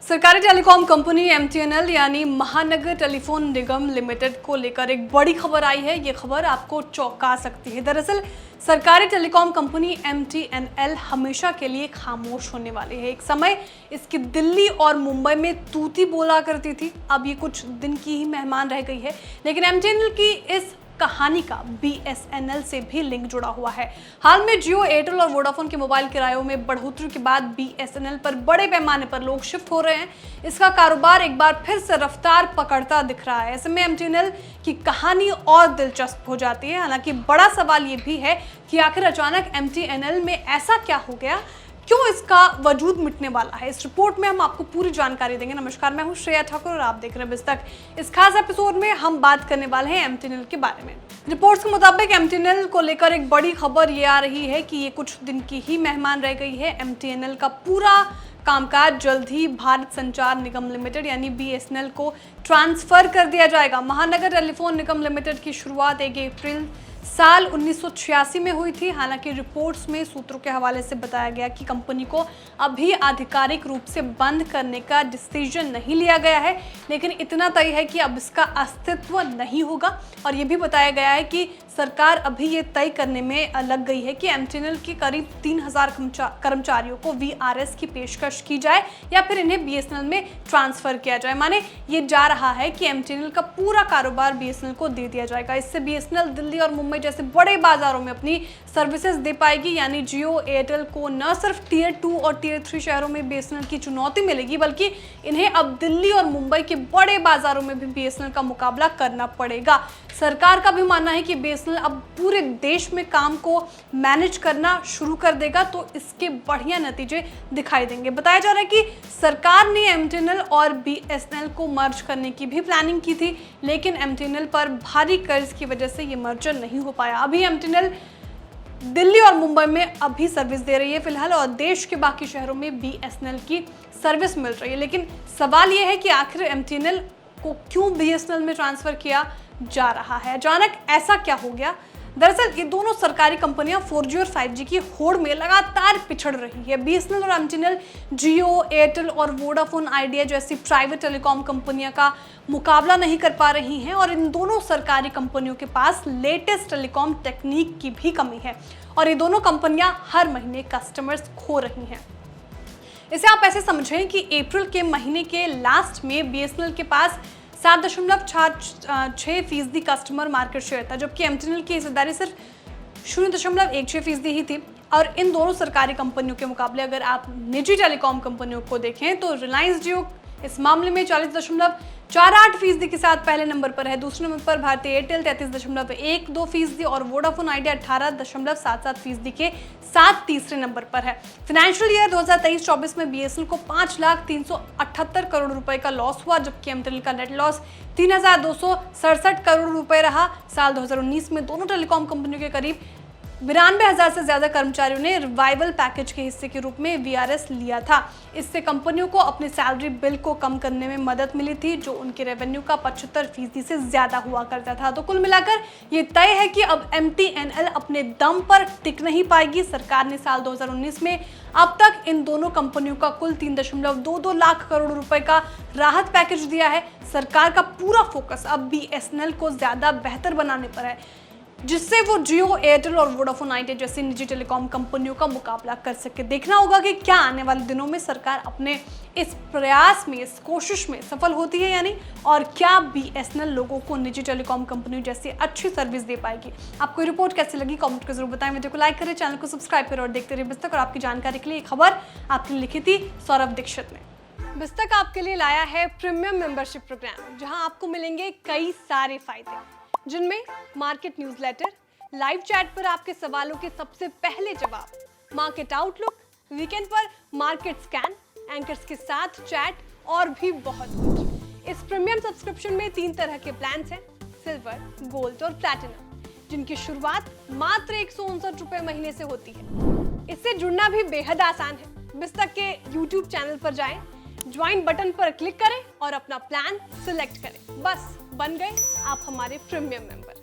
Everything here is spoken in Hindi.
सरकारी टेलीकॉम कंपनी एमटीएनएल यानी महानगर टेलीफोन निगम लिमिटेड को लेकर एक बड़ी खबर आई है। ये खबर आपको चौंका सकती है। दरअसल सरकारी टेलीकॉम कंपनी एमटीएनएल हमेशा के लिए खामोश होने वाली है। एक समय इसकी दिल्ली और मुंबई में तूती बोला करती थी, अब ये कुछ दिन की ही मेहमान रह गई है। लेकिन एमटीएनएल की इस कहानी का बीएसएनएल से भी लिंक जुड़ा हुआ है। हाल में जियो, एयरटेल और वोडाफोन के मोबाइल किरायों में बढ़ोतरी के बाद बीएसएनएल पर बड़े पैमाने पर लोग शिफ्ट हो रहे हैं। इसका कारोबार एक बार फिर से रफ्तार पकड़ता दिख रहा है। ऐसे में एमटीएनएल की कहानी और दिलचस्प हो जाती है। हालांकि बड़ा सवाल ये भी है कि आखिर अचानक एमटीएनएल में ऐसा क्या हो गया, क्यों इसका वजूद मिटने वाला है। इस रिपोर्ट में हम आपको पूरी जानकारी देंगे। नमस्कार, मैं हूं श्रेया ठाकुर और आप देख रहे हैं बिस्तक। इस खास एपिसोड में हम बात करने वाले हैं एमटीएनएल के बारे में। रिपोर्ट्स के मुताबिक एमटीएनएल को लेकर एक बड़ी खबर ये आ रही है कि ये कुछ दिन की ही मेहमान रह गई है। एमटीएनएल का पूरा कामकाज जल्द ही भारत संचार निगम लिमिटेड यानी बीएसएनएल को ट्रांसफर कर दिया जाएगा। महानगर टेलीफोन निगम लिमिटेड की शुरुआत 1 अप्रैल साल 1986 में हुई थी। हालांकि रिपोर्ट्स में सूत्रों के हवाले से बताया गया कि कंपनी को अभी आधिकारिक रूप से बंद करने का डिसीजन नहीं लिया गया है, लेकिन इतना तय है कि अब इसका अस्तित्व नहीं होगा। और ये भी बताया गया है कि सरकार अभी ये तय करने में लग गई है कि एमटीएनएल के करीब 3000 कर्मचारियों को वीआरएस की पेशकश की जाए या फिर इन्हें बीएसएनएल में ट्रांसफर किया जाए। माने ये जा रहा है कि एमटीएनएल का पूरा कारोबार बीएसएनएल को दे दिया जाएगा। इससे बीएसएनएल दिल्ली और मुंबई जैसे बड़े बाजारों में अपनी सर्विसेज दे पाएगी। यानी जियो, एयरटेल को न सिर्फ टियर 2 और टियर 3 शहरों में बीएसएनएल की चुनौती मिलेगी, बल्कि इन्हें अब दिल्ली और मुंबई के बड़े बाजारों में भी बीएसएनएल का मुकाबला करना पड़ेगा। सरकार का भी मानना है कि बीएसएनएल अब पूरे देश में काम को मैनेज करना शुरू कर देगा, तो इसके बढ़िया नतीजे दिखाई देंगे। बताया जा रहा है कि सरकार ने एमटीएनएल और बीएसएनएल को मर्ज करने की भी प्लानिंग की थी, लेकिन एमटीएनएल पर भारी कर्ज की वजह से ये मर्जर नहीं हो पाया। अभी एमटीएनएल दिल्ली और मुंबई में अभी सर्विस दे रही है फिलहाल, और देश के बाकी शहरों में बीएसएनएल की सर्विस मिल रही है। लेकिन सवाल ये है कि आखिर एमटीएनएल को क्यों बीएसएनएल में ट्रांसफर किया जा रहा है, अचानक ऐसा क्या हो गया। दरअसल ये दोनों सरकारी कंपनियां 4G और 5G की होड़ में लगातार पिछड़ रही है। बीएसएनएल और एमटीएनएल जियो, एयरटेल और वोडाफोन आइडिया जैसी प्राइवेट टेलीकॉम कंपनियां का मुकाबला नहीं कर पा रही हैं, और इन दोनों सरकारी कंपनियों के पास लेटेस्ट टेलीकॉम टेक्निक की भी कमी है, और ये दोनों कंपनियां हर महीने कस्टमर्स खो रही हैं। इसे आप ऐसे समझें कि अप्रैल के महीने के लास्ट में बीएसएनएल के पास 7.6% कस्टमर मार्केट शेयर था, जबकि एमटीएनएल की हिस्सेदारी सिर्फ 0.16% ही थी। और इन दोनों सरकारी कंपनियों के मुकाबले अगर आप निजी टेलीकॉम कंपनियों को देखें तो रिलायंस जियो इस मामले में 40.48% के साथ पहले नंबर पर है। दूसरे नंबर पर भारतीय एयरटेल 33.12% और वोडाफोन आइडिया 18.77% के साथ तीसरे नंबर पर है। फाइनेंशियल ईयर 2023-24 में बीएसएनएल को 5,378 करोड़ रुपए का लॉस हुआ, जबकि एमटीएनएल का नेट लॉस 3,267 करोड़ रुपए रहा। साल 2019 में दोनों टेलीकॉम कंपनियों के करीब 92,000 से ज्यादा कर्मचारियों ने रिवाइवल पैकेज के हिस्से के रूप में वीआरएस लिया था। इससे कंपनियों को अपने सैलरी बिल को कम करने में मदद मिली थी, जो उनके रेवेन्यू का 75% से ज्यादा हुआ करता था। तो कुल मिलाकर ये तय है कि अब एमटीएनएल अपने दम पर टिक नहीं पाएगी। सरकार ने साल 2019 में अब तक इन दोनों कंपनियों का कुल 3.22 लाख करोड़ रुपए का राहत पैकेज दिया है। सरकार का पूरा फोकस अब बीएसएनएल को ज्यादा बेहतर बनाने पर है, जिससे वो जियो, एयरटेल और वोडाफोन आइडिया जैसी निजी टेलीकॉम कंपनियों का मुकाबला कर सके। देखना होगा कि क्या आने वाले दिनों में सरकार अपने इस प्रयास में, इस कोशिश में सफल होती है यानी, और क्या बीएसएनएल लोगों को निजी टेलीकॉम कंपनियों जैसी अच्छी सर्विस दे पाएगी। आपको रिपोर्ट कैसी लगी कमेंट कर जरूर बताएं। वीडियो को लाइक करें, चैनल को सब्सक्राइब करें और देखते रहिए बिस्तक। और आपकी जानकारी के लिए खबर आपके लिए लिखी थी सौरभ दीक्षित ने। बिस्तक आपके लिए लाया है प्रीमियम मेंबरशिप प्रोग्राम, जहां आपको मिलेंगे कई सारे फायदे, जिनमें मार्केट न्यूज़लेटर, लाइव चैट पर आपके सवालों के सबसे पहले जवाब, मार्केट आउटलुक, वीकेंड पर मार्केट स्कैन, एंकर्स के साथ चैट और भी बहुत कुछ। इस प्रीमियम सब्सक्रिप्शन में 3 तरह के प्लान्स हैं, सिल्वर, गोल्ड और प्लैटिनम, जिनकी शुरुआत मात्र 159 रुपए महीने से होती है। इससे जुड़ना भी बेहद आसान है। बिस्तक के यूट्यूब चैनल पर जाएं, ज्वाइन बटन पर क्लिक करें और अपना प्लान सिलेक्ट करें। बस बन गए आप हमारे प्रीमियम मेंबर।